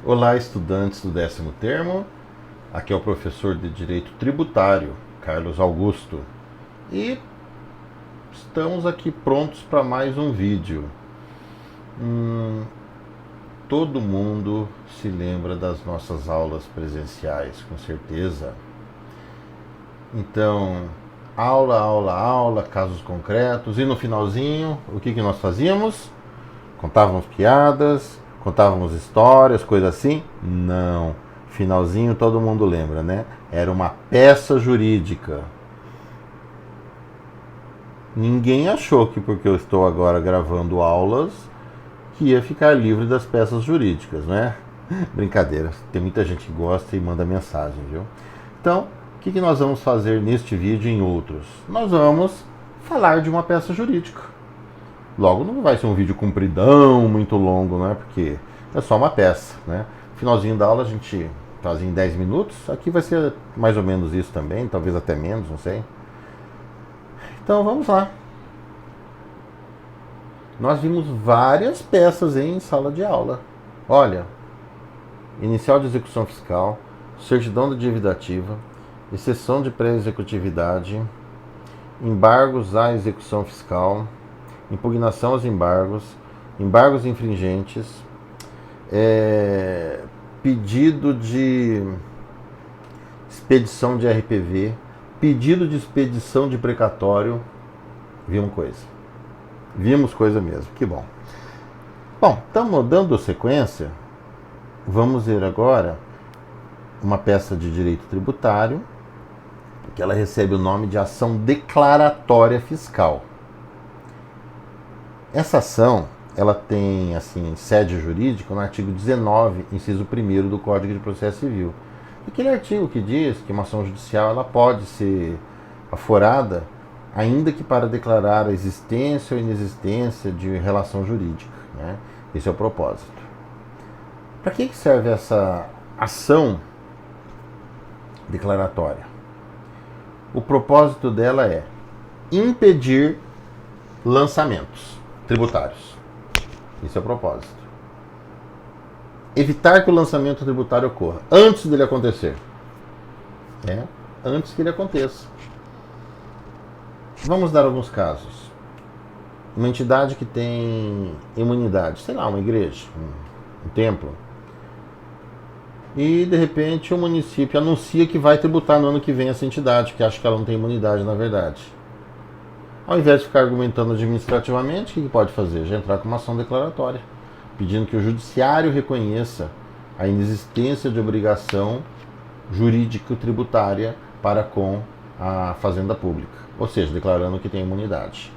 Olá, estudantes do 10º termo. Aqui é o professor de Direito Tributário, Carlos Augusto. E estamos aqui prontos para mais um vídeo. Todo mundo se lembra das nossas aulas presenciais, com certeza. Então, aula, casos concretos. E no finalzinho, o que nós fazíamos? Contávamos piadas, contávamos histórias, coisas assim? Não. Finalzinho todo mundo lembra, né? Era uma peça jurídica. Ninguém achou que porque eu estou agora gravando aulas que ia ficar livre das peças jurídicas, né? Brincadeira, tem muita gente que gosta e manda mensagem, viu? Então, o que nós vamos fazer neste vídeo e em outros? Nós vamos falar de uma peça jurídica. Logo, não vai ser um vídeo compridão, muito longo, né? Porque é só uma peça, né? Finalzinho da aula a gente faz em 10 minutos. Aqui vai ser mais ou menos isso também, talvez até menos, não sei. Então vamos lá. Nós vimos várias peças em sala de aula. Olha, inicial de execução fiscal, certidão da dívida ativa, exceção de pré-executividade, embargos à execução fiscal, impugnação aos embargos, embargos infringentes, pedido de expedição de RPV, pedido de expedição de precatório. Vimos coisa mesmo, que bom. Bom, estamos dando sequência. Vamos ver agora uma peça de direito tributário, que ela recebe o nome de ação declaratória fiscal. Essa ação, ela tem assim sede jurídica no artigo 19, inciso 1º do Código de Processo Civil. Aquele artigo que diz que uma ação judicial ela pode ser aforada, ainda que para declarar a existência ou inexistência de relação jurídica, né? Esse é o propósito. Para que serve essa ação declaratória? O propósito dela é impedir lançamentos tributários. Esse é o propósito. Evitar que o lançamento tributário ocorra antes dele acontecer. Antes que ele aconteça. Vamos dar alguns casos. Uma entidade que tem imunidade, sei lá, uma igreja, um templo. E de repente o município anuncia que vai tributar no ano que vem essa entidade, que acha que ela não tem imunidade na verdade. Ao invés de ficar argumentando administrativamente, o que pode fazer? Já entrar com uma ação declaratória, pedindo que o judiciário reconheça a inexistência de obrigação jurídico-tributária para com a fazenda pública, ou seja, declarando que tem imunidade.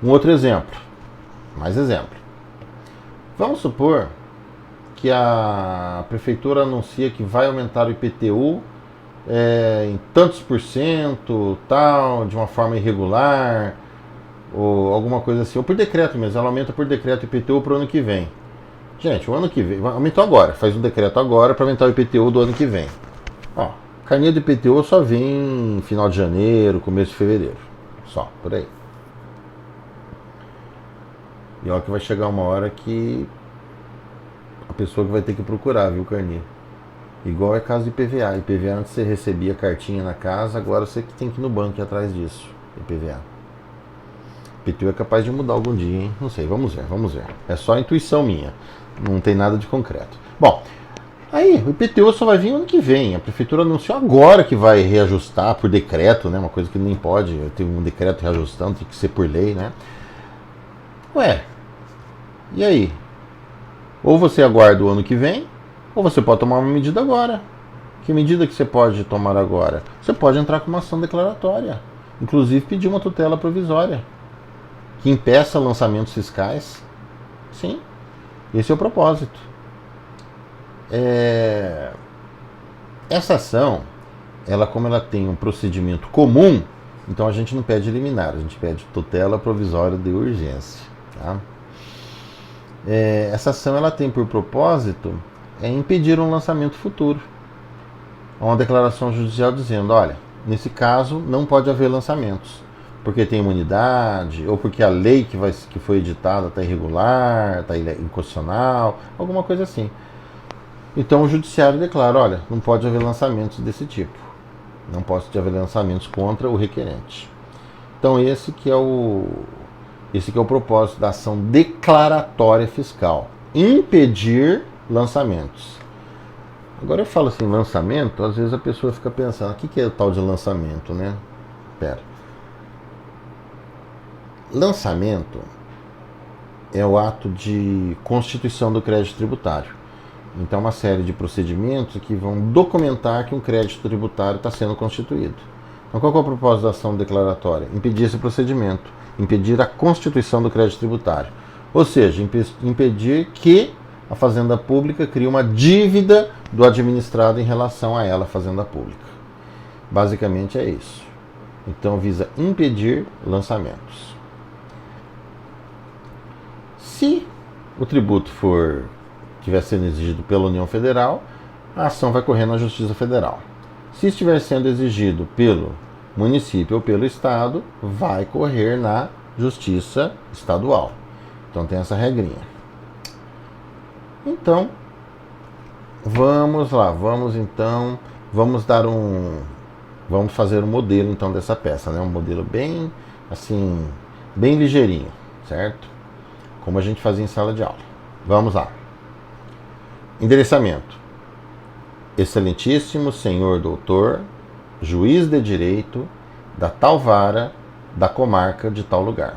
Um outro exemplo, mais exemplo. Vamos supor que a prefeitura anuncia que vai aumentar o IPTU em tantos por cento, tal, de uma forma irregular, ou alguma coisa assim, ou por decreto mesmo, ela aumenta por decreto o IPTU para o ano que vem. Gente, o ano que vem, aumentou agora, faz um decreto agora para aumentar o IPTU do ano que vem. Ó, carninha do IPTU só vem final de janeiro, começo de fevereiro, só, por aí. E olha que vai chegar uma hora que a pessoa que vai ter que procurar, viu, carninha? Igual é caso de IPVA. IPVA antes você recebia cartinha na casa, agora você que tem que ir no banco ir atrás disso. IPVA. IPTU é capaz de mudar algum dia, hein? Não sei, vamos ver. É só intuição minha. Não tem nada de concreto. Bom, aí o IPTU só vai vir ano que vem. A prefeitura anunciou agora que vai reajustar por decreto, né? Uma coisa que nem pode ter um decreto reajustando, tem que ser por lei, né? Ué, e aí? Ou você aguarda o ano que vem, ou você pode tomar uma medida agora. Que medida que você pode tomar agora? Você pode entrar com uma ação declaratória. Inclusive pedir uma tutela provisória. Que impeça lançamentos fiscais. Sim, esse é o propósito. Essa ação, como ela tem um procedimento comum, então a gente não pede liminar, a gente pede tutela provisória de urgência. Tá? Essa ação ela tem por propósito impedir um lançamento futuro. Uma declaração judicial dizendo, olha, nesse caso não pode haver lançamentos, porque tem imunidade, ou porque a lei que foi editada está irregular, está inconstitucional, alguma coisa assim. Então o judiciário declara, olha, não pode haver lançamentos desse tipo. Não pode haver lançamentos contra o requerente. Então esse que é o propósito da ação declaratória fiscal. Impedir lançamentos. Agora eu falo assim, lançamento, às vezes a pessoa fica pensando, o que é o tal de lançamento, né? Pera. Lançamento é o ato de constituição do crédito tributário. Então, uma série de procedimentos que vão documentar que um crédito tributário está sendo constituído. Então, qual é o propósito da ação declaratória? Impedir esse procedimento, impedir a constituição do crédito tributário. Ou seja, impedir que a Fazenda Pública crie uma dívida do administrado em relação a ela, a Fazenda Pública. Basicamente é isso. Então, visa impedir lançamentos. Se o tributo estiver sendo exigido pela União Federal, a ação vai correr na Justiça Federal. Se estiver sendo exigido pelo município ou pelo Estado, vai correr na Justiça Estadual. Então tem essa regrinha. Então, vamos lá, vamos fazer um modelo então dessa peça, né? Um modelo bem, assim, bem ligeirinho, certo? Como a gente fazia em sala de aula. Vamos lá. Endereçamento. Excelentíssimo senhor doutor, juiz de direito da tal vara da comarca de tal lugar.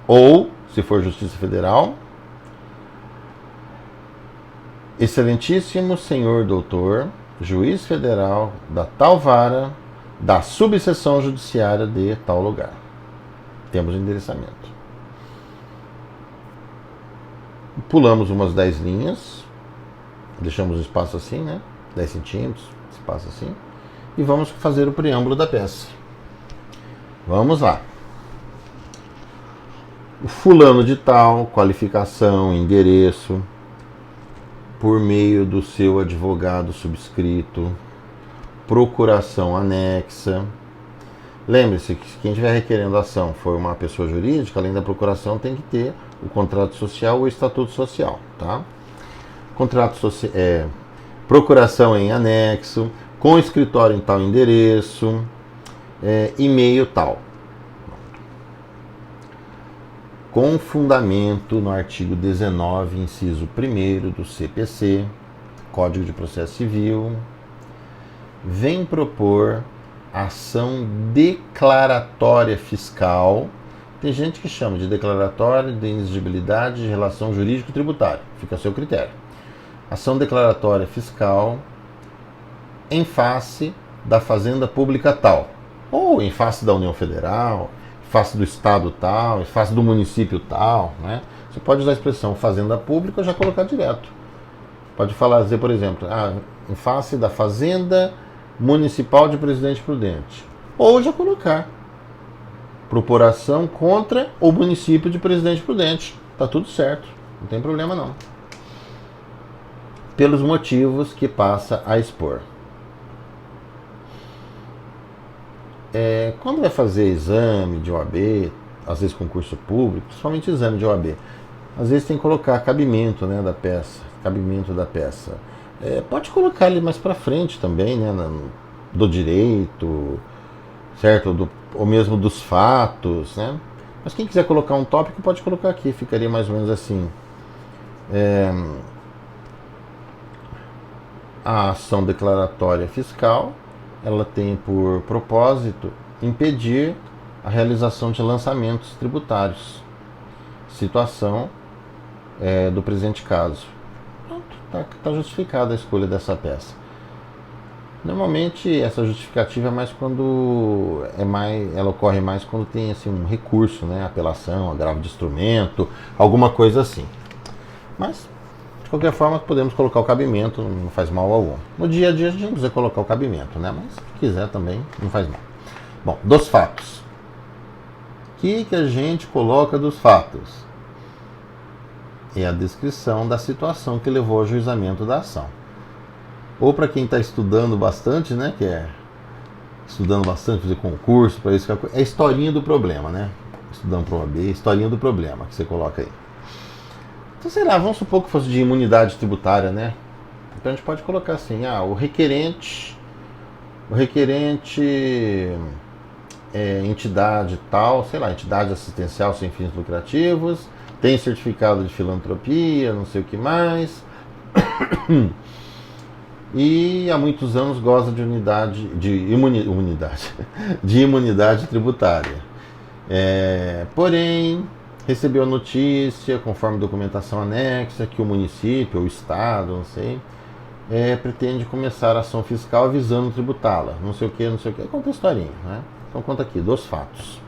Ou, se for Justiça Federal, excelentíssimo senhor doutor, juiz federal da tal vara da subseção judiciária de tal lugar. Temos endereçamento. Pulamos umas 10 linhas, deixamos o espaço assim, né? 10 centímetros, espaço assim, e vamos fazer o preâmbulo da peça. Vamos lá. O fulano de tal, qualificação, endereço, por meio do seu advogado subscrito, procuração anexa. Lembre-se que quem estiver requerendo a ação for uma pessoa jurídica, além da procuração tem que ter o contrato social ou o estatuto social, tá? Procuração em anexo, com escritório em tal endereço, e-mail tal. Com fundamento no artigo 19, inciso 1º do CPC, Código de Processo Civil, vem propor ação declaratória fiscal. Tem gente que chama de declaratória de inexigibilidade de relação jurídico-tributária. Fica a seu critério. Ação declaratória fiscal em face da Fazenda Pública tal. Ou em face da União Federal, em face do Estado tal, em face do município tal, né? Você pode usar a expressão Fazenda Pública ou já colocar direto. Pode dizer, por exemplo, em face da Fazenda Municipal de Presidente Prudente. Ou já colocar procuração contra o município de Presidente Prudente. Tá tudo certo, não tem problema não. Pelos motivos que passa a expor. Quando vai fazer exame de OAB, às vezes concurso público, principalmente exame de OAB, às vezes tem que colocar cabimento, né, da peça. Pode colocar ele mais para frente também, né, do direito, certo? Ou mesmo dos fatos, né? Mas quem quiser colocar um tópico pode colocar aqui, ficaria mais ou menos assim. A ação declaratória fiscal, ela tem por propósito impedir a realização de lançamentos tributários. Situação do presente caso. Pronto, tá justificada a escolha dessa peça. Normalmente essa justificativa é mais quando ela ocorre mais quando tem assim um recurso, né, apelação, agravo de instrumento, alguma coisa assim. Mas de qualquer forma podemos colocar o cabimento, não faz mal algum. No dia a dia a gente não precisa colocar o cabimento, né, mas se quiser também não faz mal. Bom, dos fatos. O que a gente coloca dos fatos? É a descrição da situação que levou ao ajuizamento da ação. Ou para quem está estudando bastante, né, estudando bastante, fazer concurso, para isso, é a historinha do problema, né? Estudando para uma B, historinha do problema que você coloca aí. Então, sei lá, vamos supor que fosse de imunidade tributária, né? Então a gente pode colocar assim, o requerente entidade tal, sei lá, entidade assistencial sem fins lucrativos, tem certificado de filantropia, não sei o que mais, e há muitos anos goza de de imunidade tributária. Porém, recebeu a notícia, conforme documentação anexa, que o município ou o estado, não sei, pretende começar a ação fiscal visando tributá-la, não sei o que, conta a historinha, né? Então conta aqui, dos fatos.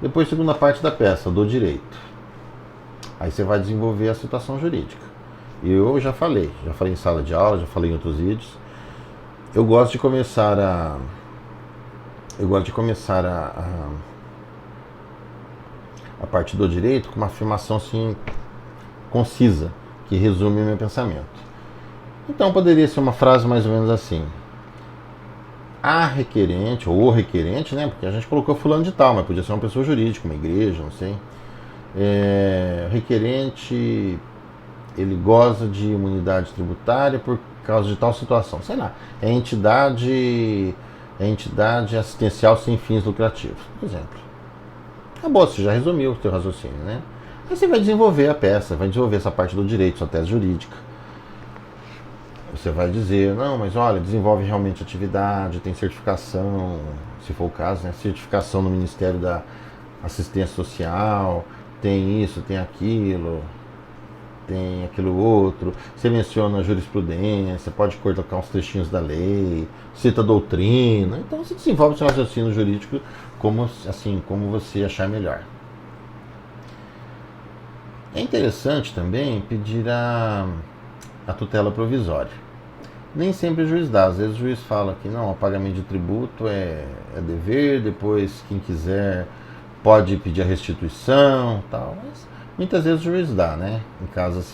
Depois, segunda parte da peça, do direito. Aí você vai desenvolver a situação jurídica. Eu já falei em sala de aula, já falei em outros vídeos. Eu gosto de começar a parte do direito com uma afirmação assim concisa, que resume o meu pensamento. Então poderia ser uma frase mais ou menos assim: a requerente, ou o requerente, né? Porque a gente colocou fulano de tal, mas podia ser uma pessoa jurídica, uma igreja, não sei. O requerente, ele goza de imunidade tributária por causa de tal situação. Sei lá, é entidade assistencial sem fins lucrativos, por exemplo. Acabou, você já resumiu o seu raciocínio, né? Aí você vai desenvolver a peça, vai desenvolver essa parte do direito, sua tese jurídica. Você vai dizer, não, mas olha, desenvolve realmente atividade, tem certificação, se for o caso, né? Certificação no Ministério da Assistência Social, tem isso, tem aquilo outro. Você menciona a jurisprudência, pode colocar uns trechinhos da lei, cita a doutrina. Então você desenvolve seu raciocínio jurídico como você achar melhor. É interessante também pedir a tutela provisória. Nem sempre o juiz dá, às vezes o juiz fala que não, o pagamento de tributo é dever, depois quem quiser pode pedir a restituição, tal, mas muitas vezes o juiz dá, né? Em casos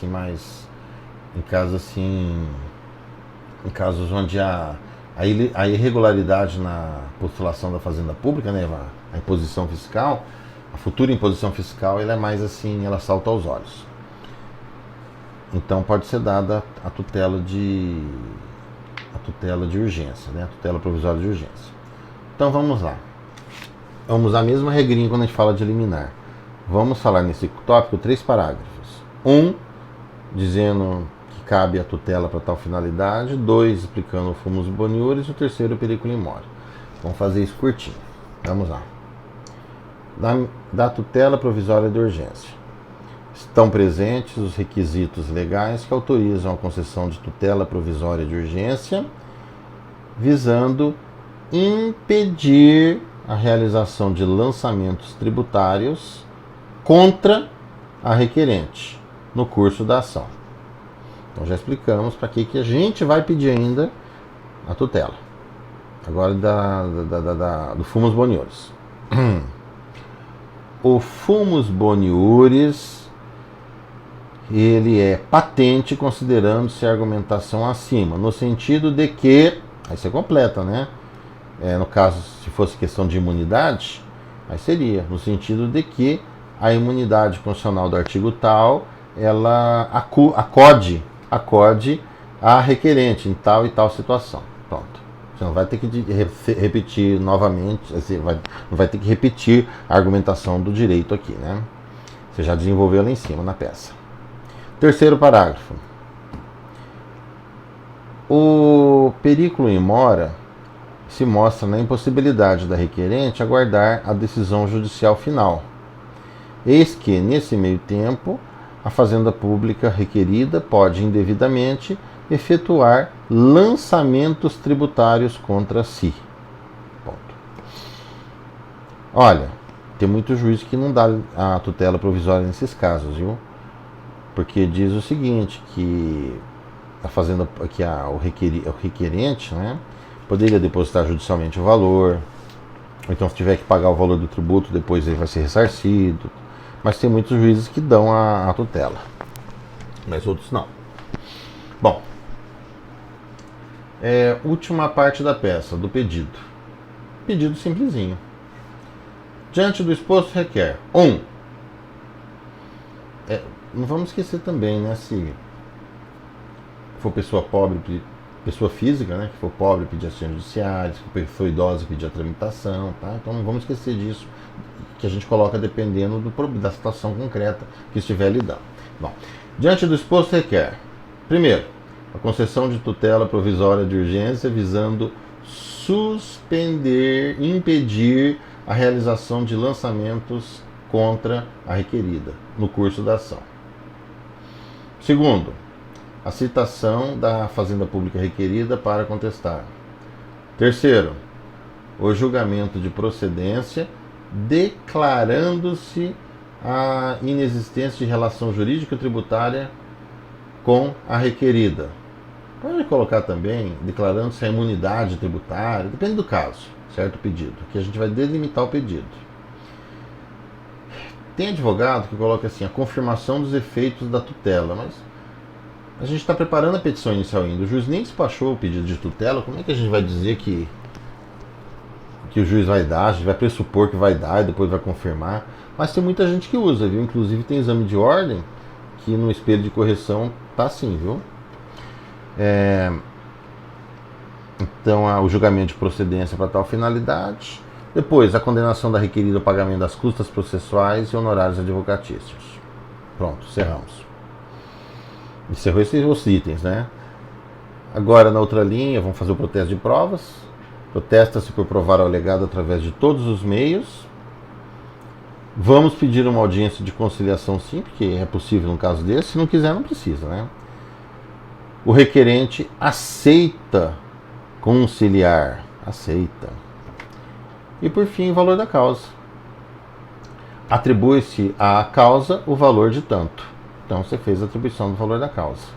onde a irregularidade na postulação da fazenda pública, né, a imposição fiscal, a futura imposição fiscal, ela é mais assim, ela salta aos olhos. Então pode ser dada a tutela de urgência, né? A tutela provisória de urgência. Então vamos lá. Vamos usar a mesma regrinha quando a gente fala de liminar. Vamos falar nesse tópico 3 parágrafos. 1, dizendo que cabe a tutela para tal finalidade. 2, explicando o fumus boniuris. E o terceiro, o periculum in mora. Vamos fazer isso curtinho. Vamos lá. Da tutela provisória de urgência. Estão presentes os requisitos legais que autorizam a concessão de tutela provisória de urgência, visando impedir a realização de lançamentos tributários contra a requerente no curso da ação. Então já explicamos para que a gente vai pedir ainda a tutela. Agora do fumus boniuris. O fumus boniuris, ele é patente considerando-se a argumentação acima, no sentido de que, aí você completa, né? No caso, se fosse questão de imunidade, aí seria, no sentido de que a imunidade constitucional do artigo tal, ela acode a requerente em tal e tal situação. Pronto. Você não vai ter que repetir novamente, não vai ter que repetir a argumentação do direito aqui, né? Você já desenvolveu lá em cima na peça. Terceiro parágrafo. O periculum in mora se mostra na impossibilidade da requerente aguardar a decisão judicial final. Eis que, nesse meio tempo, a fazenda pública requerida pode indevidamente efetuar lançamentos tributários contra si. Ponto. Olha, tem muito juiz que não dá a tutela provisória nesses casos, viu? Porque diz o seguinte, que a fazenda, que o requerente, né, poderia depositar judicialmente o valor, ou então se tiver que pagar o valor do tributo, depois ele vai ser ressarcido. Mas tem muitos juízes que dão a tutela, mas outros não. Bom, última parte da peça, do pedido. Pedido simplesinho. Diante do exposto requer 1. não vamos esquecer também, né? Se for pessoa pobre, pessoa física, né? Que for pobre, pedir assistência judiciária, se for idosa, pedir a tramitação, tá? Então não vamos esquecer disso, que a gente coloca dependendo da situação concreta que estiver lidando. Bom, diante do exposto requer, primeiro, a concessão de tutela provisória de urgência visando impedir a realização de lançamentos contra a requerida no curso da ação. Segundo, a citação da Fazenda Pública requerida para contestar. Terceiro, o julgamento de procedência declarando-se a inexistência de relação jurídico-tributária com a requerida. Pode colocar também declarando-se a imunidade tributária, depende do caso, certo? O pedido, que a gente vai delimitar o pedido. Tem advogado que coloca assim, a confirmação dos efeitos da tutela, mas a gente está preparando a petição inicial ainda. O juiz nem despachou o pedido de tutela, como é que a gente vai dizer que o juiz vai dar? A gente vai pressupor que vai dar e depois vai confirmar. Mas tem muita gente que usa, viu? Inclusive tem exame de ordem que no espelho de correção tá assim, viu? Então, o julgamento de procedência para tal finalidade. Depois, a condenação da requerida ao pagamento das custas processuais e honorários advocatícios. Pronto, encerramos. Encerrou esses itens, né? Agora, na outra linha, vamos fazer o protesto de provas. Protesta-se por provar o alegado através de todos os meios. Vamos pedir uma audiência de conciliação, sim, porque é possível num caso desse. Se não quiser, não precisa, né? O requerente aceita conciliar. Aceita. E, por fim, o valor da causa. Atribui-se à causa o valor de tanto. Então, você fez a atribuição do valor da causa.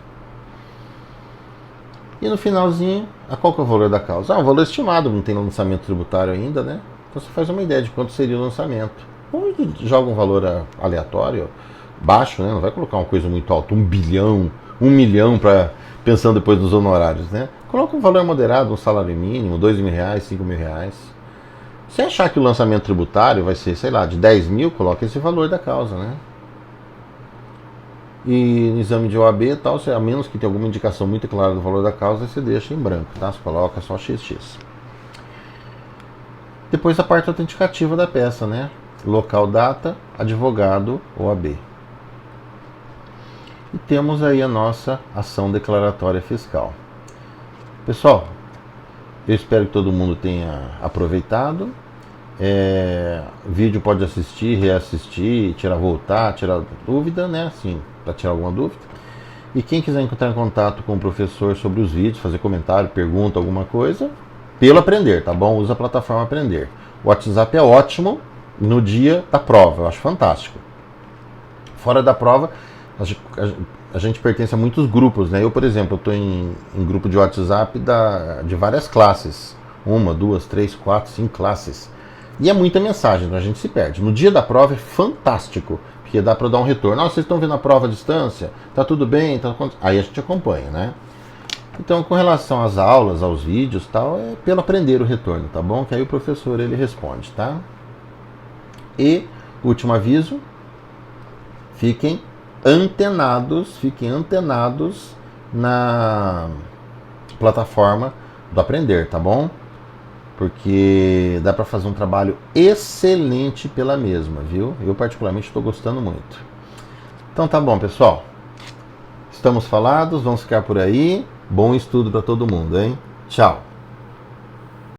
E no finalzinho, qual que é o valor da causa? O valor estimado, não tem lançamento tributário ainda, né? Então, você faz uma ideia de quanto seria o lançamento. Ou joga um valor aleatório, baixo, né? Não vai colocar uma coisa muito alta, 1 bilhão, 1 milhão, pensando depois nos honorários, né? Coloca um valor moderado, um salário mínimo, 2 mil reais, 5 mil reais. Se achar que o lançamento tributário vai ser, sei lá, de 10 mil, coloca esse valor da causa, né? E no exame de OAB e tal, a menos que tenha alguma indicação muito clara do valor da causa, você deixa em branco, tá? Você coloca só XX. Depois a parte autenticativa da peça, né? Local, data, advogado, OAB. E temos aí a nossa ação declaratória fiscal. Pessoal, eu espero que todo mundo tenha aproveitado. O vídeo pode assistir, reassistir, voltar, tirar dúvida, né? Assim, para tirar alguma dúvida. E quem quiser entrar em contato com o professor sobre os vídeos, fazer comentário, pergunta, alguma coisa, pelo Aprender, tá bom? Usa a plataforma Aprender. O WhatsApp é ótimo no dia da prova, eu acho fantástico. Fora da prova, a gente pertence a muitos grupos, né? Eu, por exemplo, estou em grupo de WhatsApp de várias classes. 1, 2, 3, 4, 5 classes. E é muita mensagem, então a gente se perde. No dia da prova é fantástico, porque dá para dar um retorno. Vocês estão vendo a prova à distância? Tá tudo bem? Aí a gente acompanha, né? Então, com relação às aulas, aos vídeos e tal, é pelo Aprender o retorno, tá bom? Que aí o professor, ele responde, tá? E, último aviso, fiquem antenados na plataforma do Aprender, tá bom? Porque dá para fazer um trabalho excelente pela mesma, viu? Eu particularmente estou gostando muito. Então tá bom, pessoal. Estamos falados, vamos ficar por aí. Bom estudo para todo mundo, hein? Tchau!